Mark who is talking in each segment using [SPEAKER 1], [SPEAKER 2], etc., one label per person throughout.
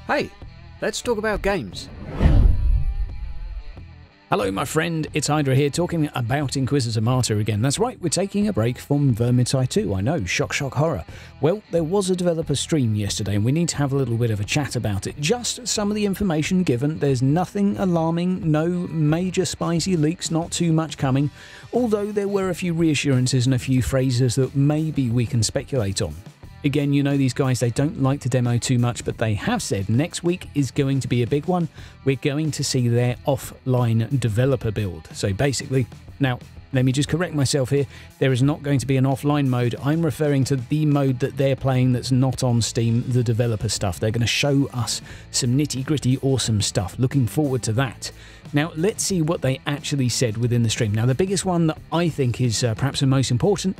[SPEAKER 1] Hey, let's talk about games. Hello my friend, it's Hydra here talking about Inquisitor Martyr again. That's right, we're taking a break from Vermintide 2, I know, shock horror. Well, there was a developer stream yesterday and we need to have a little bit of a chat about it. Just some of the information given, there's nothing alarming, no major spicy leaks, not too much coming, although there were a few reassurances and a few phrases that maybe we can speculate on. Again, you know these guys, they don't like to demo too much, but they have said next week is going to be a big one. We're going to see their offline developer build. So basically, now, let me just correct myself here. There is not going to be an offline mode. I'm referring to the mode that they're playing that's not on Steam, the developer stuff. They're going to show us some nitty-gritty awesome stuff. Looking forward to that. Now, let's see what they actually said within the stream. Now, the biggest one that I think is perhaps the most important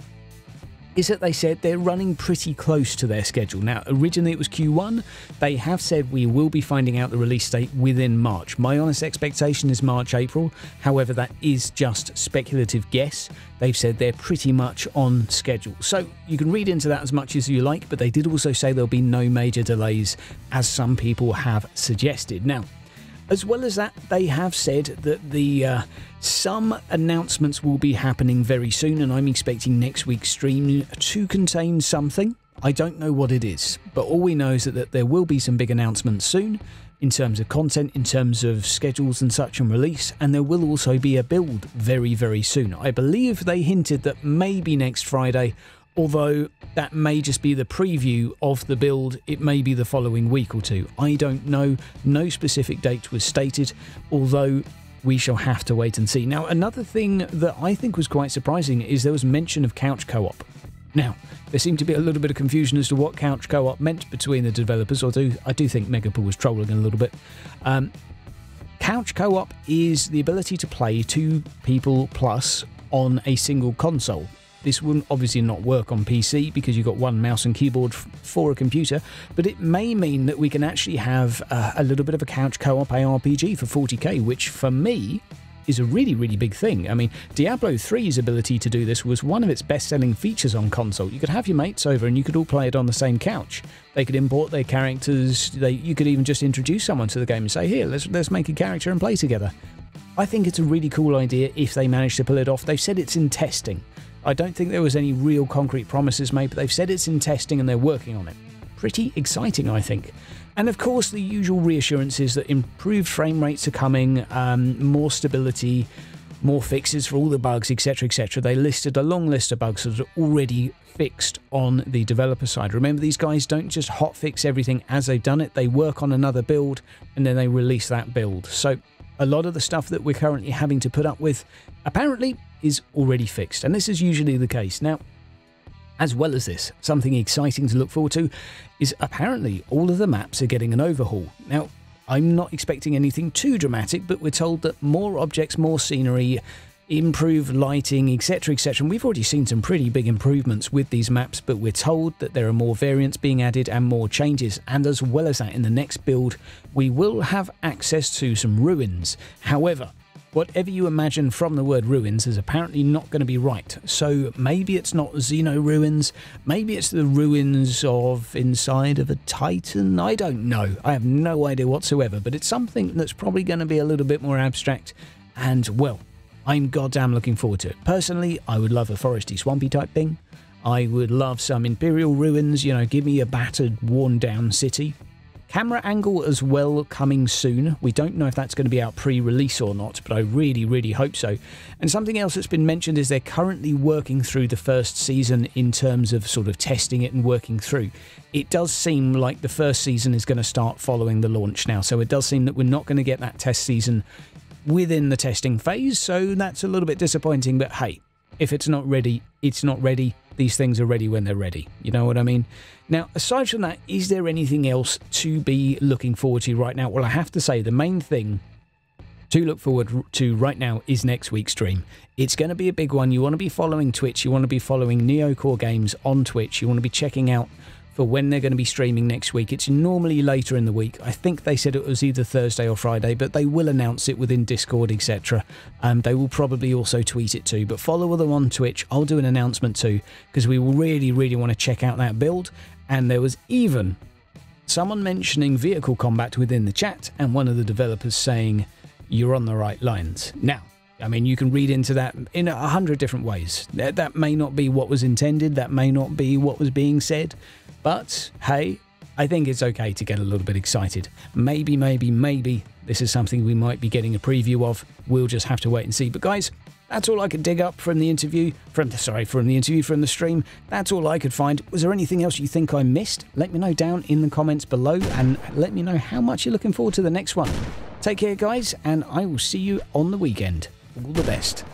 [SPEAKER 1] is that they said they're running pretty close to their schedule. Now, originally it was Q1. They have said we will be finding out the release date within March. My honest expectation is March, April. However, that is just speculative guess. They've said they're pretty much on schedule. So you can read into that as much as you like, but they did also say there'll be no major delays, as some people have suggested. Now, as well as that, they have said that some announcements will be happening very soon, and I'm expecting next week's stream to contain something. I don't know what it is, but all we know is that there will be some big announcements soon in terms of content, in terms of schedules and such and release, and there will also be a build very, very soon. I believe they hinted that maybe next Friday, although that may just be the preview of the build. It may be the following week or two. I don't know. No specific date was stated, although we shall have to wait and see. Now, another thing that I think was quite surprising is there was mention of couch co-op. Now, there seemed to be a little bit of confusion as to what couch co-op meant between the developers, although I do think Megapool was trolling a little bit. Couch co-op is the ability to play 2 people plus on a single console. This will obviously not work on PC because you've got one mouse and keyboard for a computer, but it may mean that we can actually have a little bit of a couch co-op ARPG for 40k, which for me is a really, really big thing. I mean, Diablo 3's ability to do this was one of its best-selling features on console. You could have your mates over and you could all play it on the same couch. They could import their characters. You could even just introduce someone to the game and say, here, let's make a character and play together. I think it's a really cool idea if they manage to pull it off. They've said it's in testing. I don't think there was any real concrete promises made, but they've said it's in testing and they're working on it. Pretty exciting, I think. And of course, the usual reassurances that improved frame rates are coming, more stability, more fixes for all the bugs, etc, etc. They listed a long list of bugs that are already fixed on the developer side. Remember, these guys don't just hotfix everything as they've done it. They work on another build and then they release that build. So a lot of the stuff that we're currently having to put up with apparently is already fixed, and this is usually the case. Now, as well as this, something exciting to look forward to is apparently all of the maps are getting an overhaul. Now, I'm not expecting anything too dramatic, but we're told that more objects, more scenery, improved lighting, etc, etc. And we've already seen some pretty big improvements with these maps, but we're told that there are more variants being added and more changes. And as well as that, in the next build, we will have access to some ruins. However, whatever you imagine from the word ruins is apparently not going to be right. So maybe it's not Xeno ruins, maybe it's the ruins of inside of a Titan. I don't know. I have no idea whatsoever, but it's something that's probably going to be a little bit more abstract, and well, I'm goddamn looking forward to it. Personally, I would love a foresty, swampy type thing. I would love some Imperial ruins, you know, give me a battered, worn down city. Camera angle as well coming soon. We don't know if that's going to be out pre-release or not, but I really, really hope so. And something else that's been mentioned is they're currently working through the first season in terms of sort of testing it and working through. It does seem like the first season is going to start following the launch now, so it does seem that we're not going to get that test season within the testing phase, so that's a little bit disappointing, but hey, if it's not ready, it's not ready. These things are ready when they're ready. You know what I mean? Now, aside from that, is there anything else to be looking forward to right now? Well, I have to say the main thing to look forward to right now is next week's stream. It's going to be a big one. You want to be following Twitch. You want to be following Neocore Games on Twitch. You want to be checking out for when they're going to be streaming next week. It's normally later in the week. I think they said it was either Thursday or Friday, but they will announce it within Discord, etc. They will probably also tweet it too, but follow them on Twitch. I'll do an announcement too, because we will really, really want to check out that build. And there was even someone mentioning vehicle combat within the chat, and one of the developers saying, "You're on the right lines." Now, I mean, you can read into that in 100 different ways. That may not be what was intended, that may not be what was being said, but hey, I think it's okay to get a little bit excited. Maybe this is something we might be getting a preview of. We'll just have to wait and see. But guys, that's all I could dig up from the interview, from the stream. That's all I could find. Was there anything else you think I missed? Let me know down in the comments below, and let me know how much you're looking forward to the next one. Take care, guys, and I will see you on the weekend. All the best.